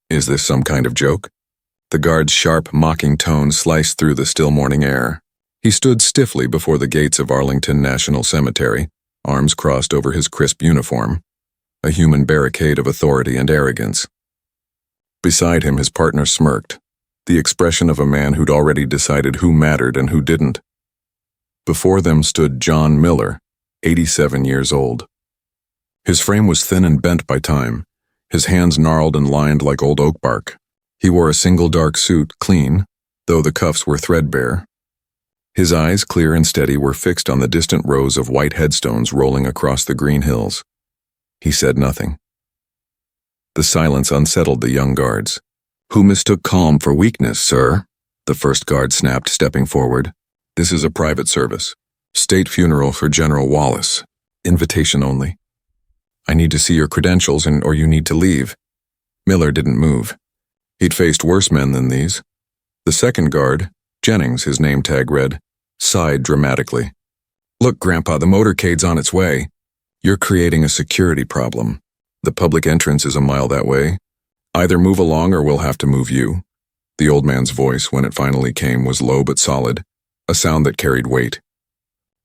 Is this some kind of joke? The guard's sharp, mocking tone sliced through the still morning air. He stood stiffly before the gates of Arlington National Cemetery, arms crossed over his crisp uniform, a human barricade of authority and arrogance. Beside him, his partner smirked, the expression of a man who'd already decided who mattered and who didn't. Before them stood John Miller, 87 years old. His frame was thin and bent by time, his hands gnarled and lined like old oak bark. He wore a single dark suit, clean, though the cuffs were threadbare. His eyes, clear and steady, were fixed on the distant rows of white headstones rolling across the green hills. He said nothing. The silence unsettled the young guards. "Who mistook calm for weakness, sir?" the first guard snapped, stepping forward. "This is a private service. State funeral for General Wallace. Invitation only. I need to see your credentials or you need to leave." Miller didn't move. He'd faced worse men than these. The second guard, Jennings, his name tag read, sighed dramatically. "Look, Grandpa, the motorcade's on its way. You're creating a security problem. The public entrance is a mile that way. Either move along or we'll have to move you." The old man's voice, when it finally came, was low but solid, a sound that carried weight.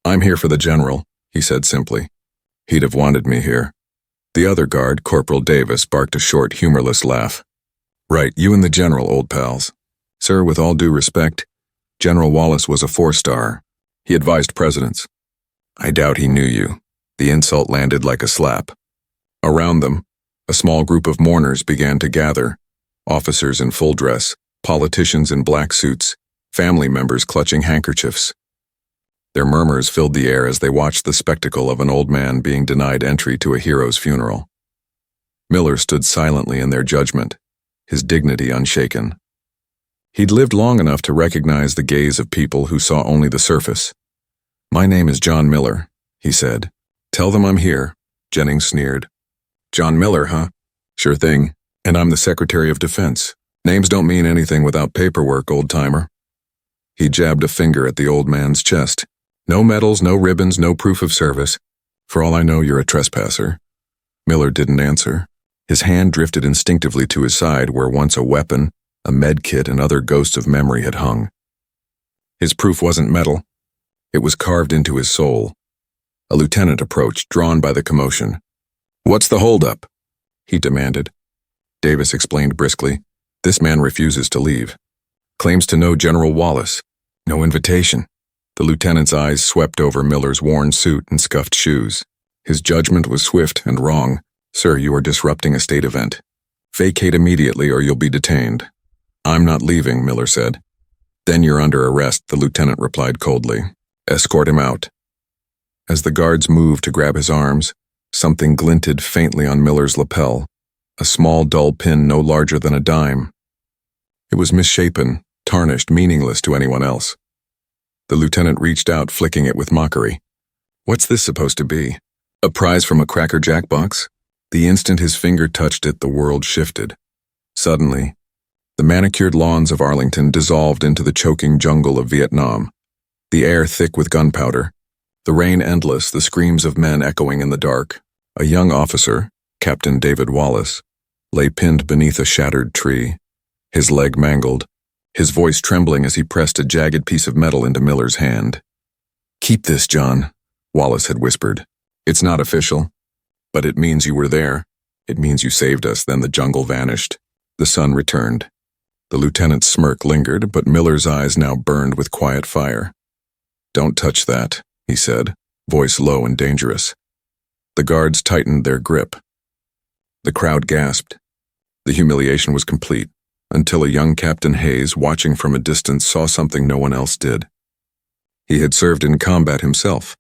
"I'm here for the general," he said simply. "He'd have wanted me here." The other guard, Corporal Davis, barked a short, humorless laugh. "Right, you and the general, old pals. Sir, with all due respect, General Wallace was a 4-star. He advised presidents. I doubt he knew you." The insult landed like a slap. Around them, a small group of mourners began to gather, officers in full dress, politicians in black suits, family members clutching handkerchiefs. Their murmurs filled the air as they watched the spectacle of an old man being denied entry to a hero's funeral. Miller stood silently in their judgment, his dignity unshaken. He'd lived long enough to recognize the gaze of people who saw only the surface. "My name is John Miller," he said. "Tell them I'm here," Jennings sneered. "John Miller, huh? Sure thing. And I'm the Secretary of Defense. Names don't mean anything without paperwork, old-timer." He jabbed a finger at the old man's chest. "No medals, no ribbons, no proof of service. For all I know, you're a trespasser." Miller didn't answer. His hand drifted instinctively to his side where once a weapon, a med kit, and other ghosts of memory had hung. His proof wasn't metal. It was carved into his soul. A lieutenant approached, drawn by the commotion. "What's the holdup?" he demanded. Davis explained briskly. "This man refuses to leave. Claims to know General Wallace. No invitation." The lieutenant's eyes swept over Miller's worn suit and scuffed shoes. His judgment was swift and wrong. "Sir, you are disrupting a state event. Vacate immediately or you'll be detained." "I'm not leaving," Miller said. "Then you're under arrest," the lieutenant replied coldly. "Escort him out." As the guards moved to grab his arms, something glinted faintly on Miller's lapel, a small dull pin no larger than a dime. It was misshapen, tarnished, meaningless to anyone else. The lieutenant reached out, flicking it with mockery. "What's this supposed to be? A prize from a Cracker Jack box?" The instant his finger touched it, the world shifted. Suddenly, the manicured lawns of Arlington dissolved into the choking jungle of Vietnam, the air thick with gunpowder, the rain endless, the screams of men echoing in the dark. A young officer, Captain David Wallace, lay pinned beneath a shattered tree, his leg mangled, his voice trembling as he pressed a jagged piece of metal into Miller's hand. "Keep this, John," Wallace had whispered. "It's not official, but it means you were there. It means you saved us." Then the jungle vanished. The sun returned. The lieutenant's smirk lingered, but Miller's eyes now burned with quiet fire. "Don't touch that," he said, voice low and dangerous. The guards tightened their grip. The crowd gasped. The humiliation was complete, until a young Captain Hayes, watching from a distance, saw something no one else did. He had served in combat himself.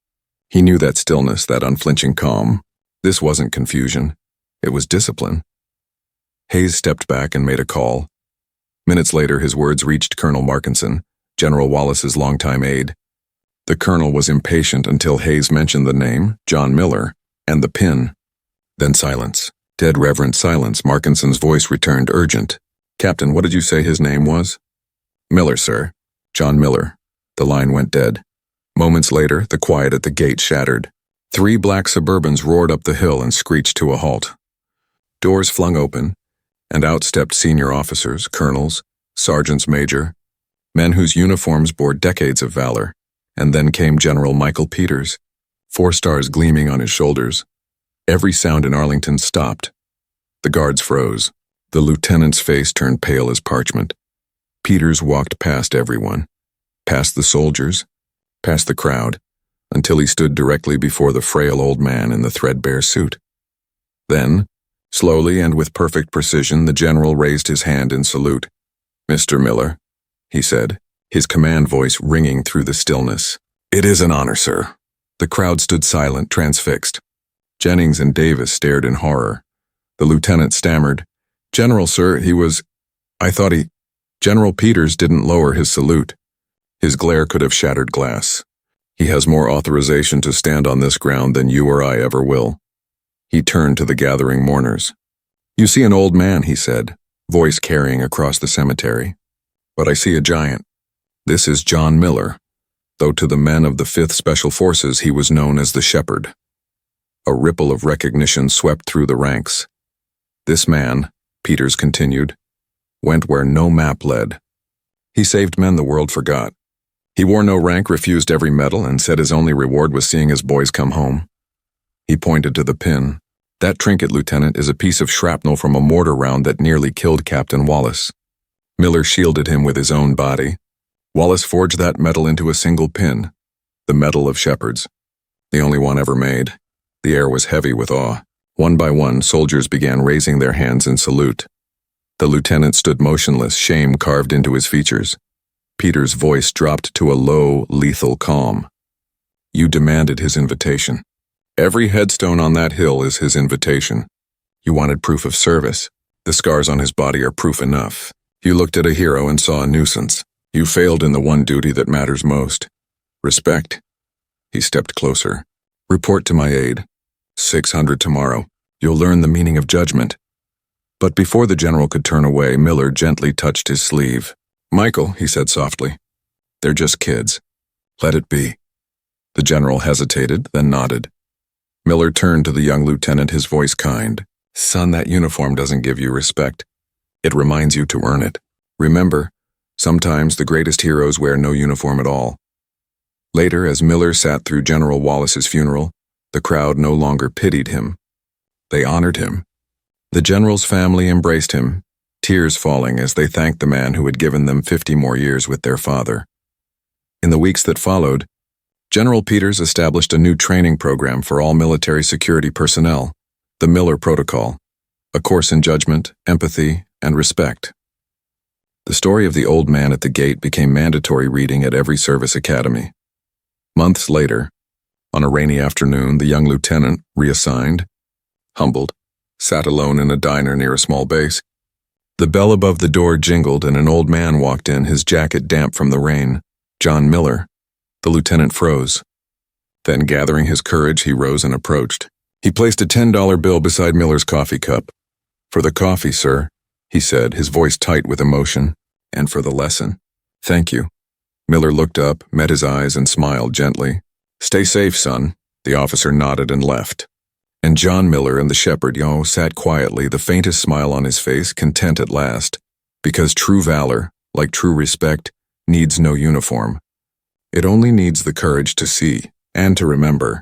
He knew that stillness, that unflinching calm. This wasn't confusion. It was discipline. Hayes stepped back and made a call. Minutes later, his words reached Colonel Markinson, General Wallace's longtime aide. The colonel was impatient until Hayes mentioned the name, John Miller, and the pin. Then silence. Dead reverent silence. Markinson's voice returned, urgent. "Captain, what did you say his name was?" "Miller, sir. John Miller." The line went dead. Moments later, the quiet at the gate shattered. 3 black Suburbans roared up the hill and screeched to a halt. Doors flung open, and out stepped senior officers, colonels, sergeants major, men whose uniforms bore decades of valor, and then came General Michael Peters, 4 stars gleaming on his shoulders. Every sound in Arlington stopped. The guards froze. The lieutenant's face turned pale as parchment. Peters walked past everyone, past the soldiers, past the crowd, until he stood directly before the frail old man in the threadbare suit. Then, slowly and with perfect precision, the general raised his hand in salute. "Mr. Miller," he said, his command voice ringing through the stillness. "It is an honor, sir." The crowd stood silent, transfixed. Jennings and Davis stared in horror. The lieutenant stammered, "General, sir, General Peters didn't lower his salute. His glare could have shattered glass. He has more authorization to stand on this ground than you or I ever will." He turned to the gathering mourners. "You see an old man," he said, voice carrying across the cemetery. "But I see a giant. This is John Miller, though to the men of the 5th Special Forces he was known as the Shepherd." A ripple of recognition swept through the ranks. "This man," Peters continued, "went where no map led. He saved men the world forgot. He wore no rank, refused every medal, and said his only reward was seeing his boys come home." He pointed to the pin. "That trinket, Lieutenant, is a piece of shrapnel from a mortar round that nearly killed Captain Wallace. Miller shielded him with his own body. Wallace forged that metal into a single pin, the Medal of Shepherds, the only one ever made." The air was heavy with awe. One by one, soldiers began raising their hands in salute. The lieutenant stood motionless, shame carved into his features. Peters' voice dropped to a low, lethal calm. "You demanded his invitation. Every headstone on that hill is his invitation. You wanted proof of service. The scars on his body are proof enough. You looked at a hero and saw a nuisance. You failed in the one duty that matters most. Respect." He stepped closer. "Report to my aide. 600 tomorrow. You'll learn the meaning of judgment." But before the general could turn away, Miller gently touched his sleeve. "Michael," he said softly, "they're just kids. Let it be." The general hesitated, then nodded. Miller turned to the young lieutenant, his voice kind. "Son, that uniform doesn't give you respect. It reminds you to earn it. Remember, sometimes the greatest heroes wear no uniform at all." Later, as Miller sat through General Wallace's funeral, the crowd no longer pitied him. They honored him. The general's family embraced him, tears falling as they thanked the man who had given them 50 more years with their father. In the weeks that followed, General Peters established a new training program for all military security personnel, the Miller Protocol, a course in judgment, empathy, and respect. The story of the old man at the gate became mandatory reading at every service academy. Months later, on a rainy afternoon, the young lieutenant, reassigned, humbled, sat alone in a diner near a small base. The bell above the door jingled and an old man walked in, his jacket damp from the rain. John Miller. The lieutenant froze. Then, gathering his courage, he rose and approached. He placed a $10 bill beside Miller's coffee cup. "For the coffee, sir," he said, his voice tight with emotion. "And for the lesson." "Thank you." Miller looked up, met his eyes, and smiled gently. "Stay safe, son." The officer nodded and left. And John Miller and the shepherd sat quietly, the faintest smile on his face, content at last. Because true valor, like true respect, needs no uniform. It only needs the courage to see and to remember.